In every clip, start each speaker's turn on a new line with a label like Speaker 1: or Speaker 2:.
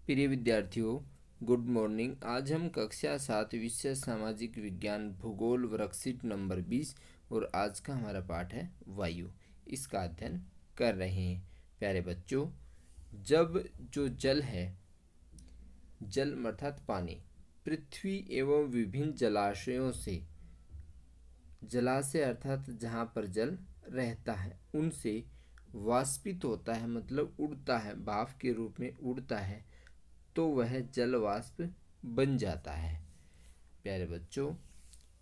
Speaker 1: प्रिय विद्यार्थियों, good morning. आज हम कक्षा 7 विषय सामाजिक विज्ञान भूगोल वर्कशीट नंबर 20 और आज का हमारा पाठ है वायु, इसका अध्ययन कर रहे हैं। प्यारे बच्चों, जब जो जल है, जल अर्थात पानी, पृथ्वी एवं विभिन्न जलाशयों से, जलाशय अर्थात जहाँ पर जल रहता है, उनसे वाष्पित होता है, मतलब उड़ता है, भाप के रूप में उड़ता है, तो वह जल वाष्प बन जाता है। प्यारे बच्चों,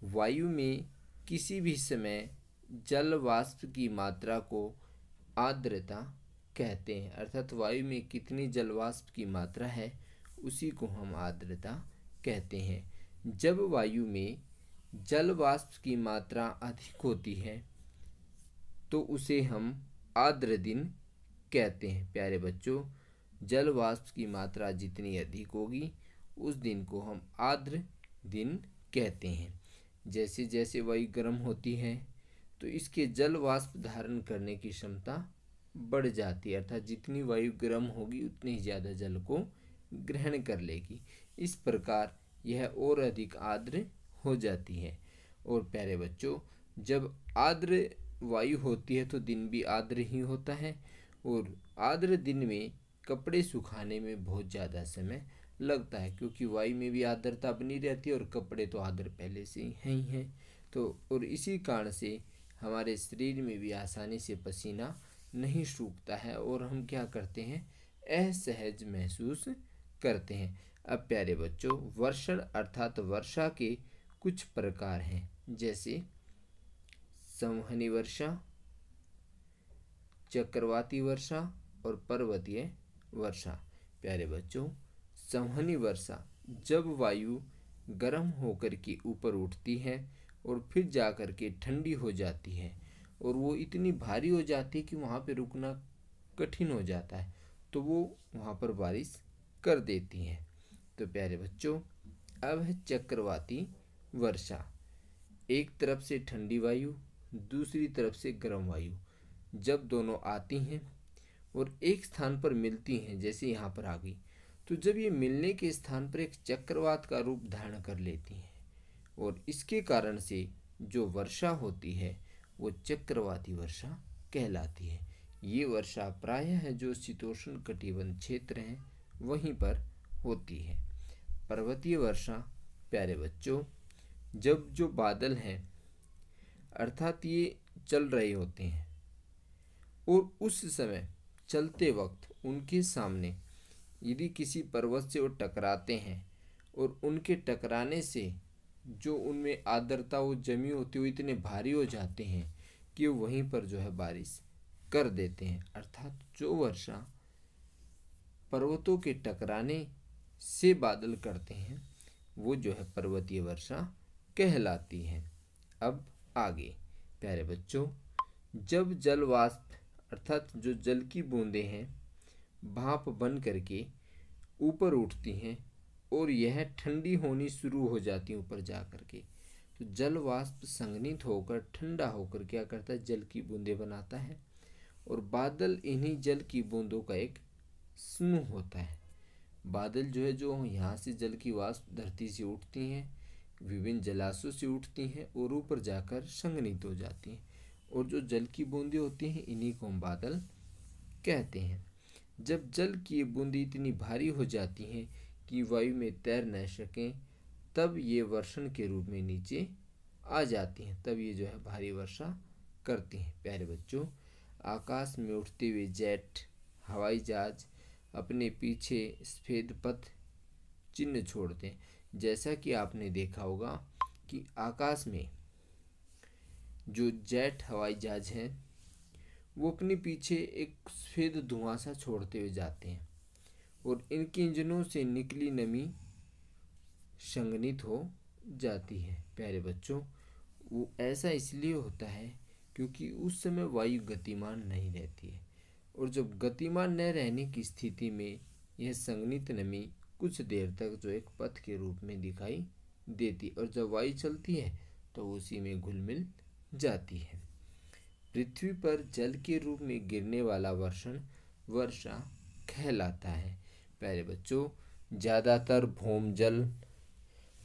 Speaker 1: वायु में किसी भी समय जल वाष्प की मात्रा को आर्द्रता कहते हैं, अर्थात वायु में कितनी जल वाष्प की मात्रा है उसी को हम आर्द्रता कहते हैं। जब वायु में जल वाष्प की मात्रा अधिक होती है तो उसे हम आर्द्र दिन कहते हैं। प्यारे बच्चों, जल वाष्प की मात्रा जितनी अधिक होगी उस दिन को हम आर्द्र दिन कहते हैं। जैसे जैसे वायु गर्म होती है तो इसके जल वाष्प धारण करने की क्षमता बढ़ जाती है, अर्थात जितनी वायु गर्म होगी उतनी ही ज़्यादा जल को ग्रहण कर लेगी। इस प्रकार यह और अधिक आर्द्र हो जाती है। और प्यारे बच्चों, जब आर्द्र वायु होती है तो दिन भी आर्द्र ही होता है, और आर्द्र दिन में कपड़े सुखाने में बहुत ज़्यादा समय लगता है, क्योंकि वायु में भी आर्द्रता बनी रहती है और कपड़े तो आर्द्र पहले से ही हैं। तो और इसी कारण से हमारे शरीर में भी आसानी से पसीना नहीं सूखता है और हम क्या करते हैं, असहज महसूस करते हैं। अब प्यारे बच्चों, वर्षण अर्थात वर्षा के कुछ प्रकार हैं, जैसे संवहनी वर्षा, चक्रवाती वर्षा और पर्वतीय वर्षा। प्यारे बच्चों, संवहनी वर्षा जब वायु गर्म होकर के ऊपर उठती है और फिर जाकर के ठंडी हो जाती है और वो इतनी भारी हो जाती है कि वहाँ पे रुकना कठिन हो जाता है, तो वो वहाँ पर बारिश कर देती है। तो प्यारे बच्चों, अब है चक्रवाती वर्षा। एक तरफ से ठंडी वायु, दूसरी तरफ से गर्म वायु जब दोनों आती हैं और एक स्थान पर मिलती हैं, जैसे यहाँ पर आ गई, तो जब ये मिलने के स्थान पर एक चक्रवात का रूप धारण कर लेती हैं और इसके कारण से जो वर्षा होती है वो चक्रवाती वर्षा कहलाती है। ये वर्षा प्रायः जो शीतोष्ण कटिबंध क्षेत्र हैं वहीं पर होती है। पर्वतीय वर्षा, प्यारे बच्चों, जब जो बादल हैं अर्थात ये चल रहे होते हैं और उस समय चलते वक्त उनके सामने यदि किसी पर्वत से वो टकराते हैं और उनके टकराने से जो उनमें आर्द्रता वो जमी होती है वो इतने भारी हो जाते हैं कि वहीं पर जो है बारिश कर देते हैं। अर्थात जो वर्षा पर्वतों के टकराने से बादल करते हैं वो जो है पर्वतीय वर्षा कहलाती है। अब आगे प्यारे बच्चों, जब जल वाष्प अर्थात जो जल की बूंदें हैं भाप बन करके ऊपर उठती हैं और यह ठंडी होनी शुरू हो जाती है ऊपर जा करके, तो जल वाष्प संघनित होकर ठंडा होकर क्या करता है, जल की बूंदें बनाता है और बादल इन्हीं जल की बूंदों का एक समूह होता है। बादल जो है, जो यहाँ से जल की वाष्प धरती से उठती हैं, विभिन्न जलाशयों से उठती हैं और ऊपर जाकर संघनित हो जाती हैं, और जो जल की बूंदें होती हैं इन्हीं को हम बादल कहते हैं। जब जल की बूंदें इतनी भारी हो जाती हैं कि वायु में तैर न सकें, तब ये वर्षण के रूप में नीचे आ जाती हैं, तब ये जो है भारी वर्षा करती हैं। प्यारे बच्चों, आकाश में उठते हुए जेट हवाई जहाज अपने पीछे सफेद पथ चिन्ह छोड़ते हैं। जैसा कि आपने देखा होगा कि आकाश में जो जेट हवाई जहाज हैं वो अपने पीछे एक सफेद धुआं सा छोड़ते हुए जाते हैं और इनके इंजनों से निकली नमी संघनित हो जाती है। प्यारे बच्चों, वो ऐसा इसलिए होता है क्योंकि उस समय वायु गतिमान नहीं रहती है, और जब गतिमान न रहने की स्थिति में यह संघनित नमी कुछ देर तक जो एक पथ के रूप में दिखाई देती, और जब वायु चलती है तो उसी में घुल मिल जाती है। पृथ्वी पर जल के रूप में गिरने वाला वर्षण वर्षा कहलाता है। प्यारे बच्चों, ज़्यादातर भौम जल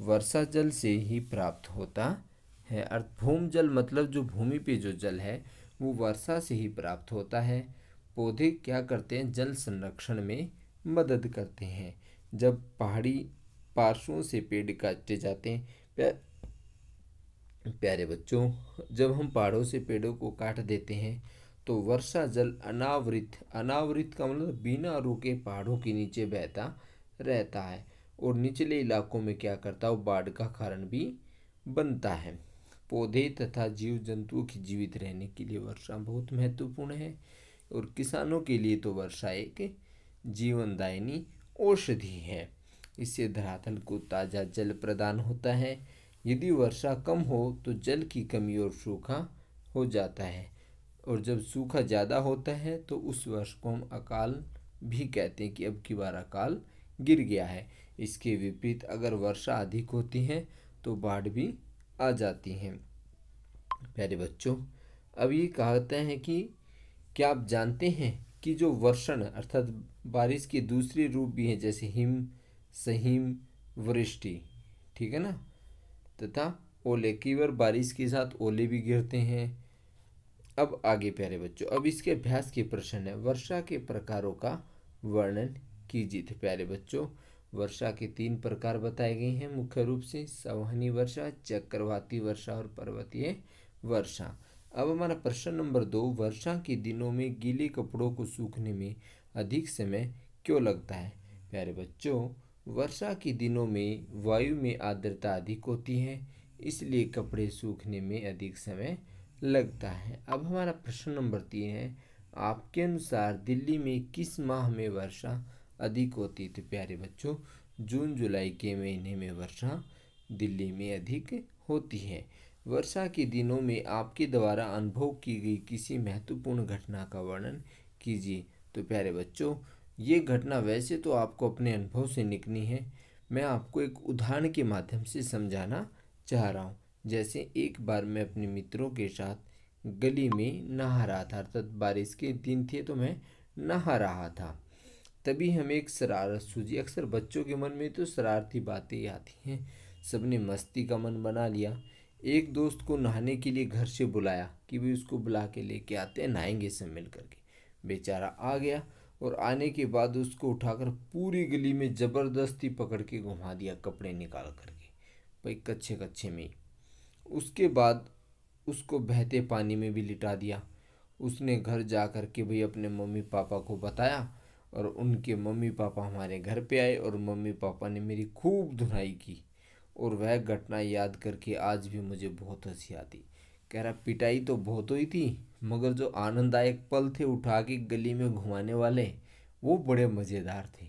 Speaker 1: वर्षा जल से ही प्राप्त होता है। अर्थ भौम जल मतलब जो भूमि पे जो जल है वो वर्षा से ही प्राप्त होता है। पौधे क्या करते हैं, जल संरक्षण में मदद करते हैं। जब पहाड़ी पार्श्वों से पेड़ काटे जाते हैं, प्यारे बच्चों, जब हम पहाड़ों से पेड़ों को काट देते हैं तो वर्षा जल अनावृत अनावृत का मतलब बिना रुके पहाड़ों के नीचे बहता रहता है और निचले इलाकों में क्या करता है, वो बाढ़ का कारण भी बनता है। पौधे तथा जीव जंतुओं की जीवित रहने के लिए वर्षा बहुत महत्वपूर्ण है और किसानों के लिए तो वर्षा एक जीवनदायिनी औषधि है। इससे धरातल को ताज़ा जल प्रदान होता है। यदि वर्षा कम हो तो जल की कमी और सूखा हो जाता है और जब सूखा ज़्यादा होता है तो उस वर्ष को हम अकाल भी कहते हैं कि अब की बार अकाल गिर गया है। इसके विपरीत अगर वर्षा अधिक होती है तो बाढ़ भी आ जाती है। प्यारे बच्चों, अब ये कहते हैं कि क्या आप जानते हैं कि जो वर्षण अर्थात बारिश के दूसरे रूप भी हैं, जैसे हिम, सहिम, वृष्टि, ठीक है ना, तथा ओले। कई बार बारिश के साथ ओले भी गिरते हैं। अब आगे प्यारे बच्चों, अब इसके अभ्यास के प्रश्न है। वर्षा के प्रकारों का वर्णन कीजिए। तो प्यारे बच्चों, वर्षा के 3 प्रकार बताए गए हैं मुख्य रूप से, संवहनी वर्षा, चक्रवाती वर्षा और पर्वतीय वर्षा। अब हमारा प्रश्न नंबर 2, वर्षा के दिनों में गीले कपड़ों को सूखने में अधिक समय क्यों लगता है। प्यारे बच्चों, वर्षा के दिनों में वायु में आर्द्रता अधिक होती है, इसलिए कपड़े सूखने में अधिक समय लगता है। अब हमारा प्रश्न नंबर 3 है, आपके अनुसार दिल्ली में किस माह में वर्षा अधिक होती है। तो प्यारे बच्चों, जून जुलाई के महीने में वर्षा दिल्ली में अधिक होती है। वर्षा के दिनों में आपके द्वारा अनुभव की गई किसी महत्वपूर्ण घटना का वर्णन कीजिए। तो प्यारे बच्चों, ये घटना वैसे तो आपको अपने अनुभव से लिखनी है, मैं आपको एक उदाहरण के माध्यम से समझाना चाह रहा हूँ। जैसे एक बार मैं अपने मित्रों के साथ गली में नहा रहा था, अर्थात बारिश के दिन थे तो मैं नहा रहा था। तभी हमें एक शरारत सूझी। अक्सर बच्चों के मन में तो शरारती बातें ही आती हैं। सबने मस्ती का मन बना लिया। एक दोस्त को नहाने के लिए घर से बुलाया कि भाई उसको बुला के लेके आते हैं, नहाएंगे सब मिल करके। बेचारा आ गया और आने के बाद उसको उठाकर पूरी गली में ज़बरदस्ती पकड़ के घुमा दिया, कपड़े निकाल करके, भाई कच्चे कच्चे में। उसके बाद उसको बहते पानी में भी लिटा दिया। उसने घर जा कर के भाई अपने मम्मी पापा को बताया और उनके मम्मी पापा हमारे घर पे आए और मम्मी पापा ने मेरी खूब धुनाई की। और वह घटना याद करके आज भी मुझे बहुत हंसी आती। कह रहा पिटाई तो बहुत हुई थी, मगर जो आनंददायक पल थे उठा के गली में घुमाने वाले, वो बड़े मज़ेदार थे।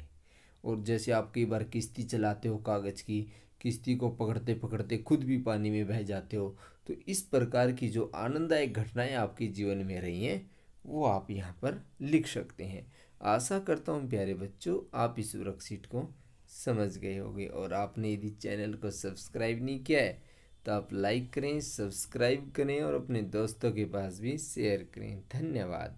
Speaker 1: और जैसे आप कई बार किश्ती चलाते हो कागज़ की, किश्ती को पकड़ते पकड़ते खुद भी पानी में बह जाते हो, तो इस प्रकार की जो आनंददायक घटनाएं आपके जीवन में रही हैं वो आप यहाँ पर लिख सकते हैं। आशा करता हूँ प्यारे बच्चों आप इस वर्कशीट को समझ गए होंगे। और आपने यदि चैनल को सब्सक्राइब नहीं किया है तो आप लाइक करें, सब्सक्राइब करें और अपने दोस्तों के पास भी शेयर करें। धन्यवाद।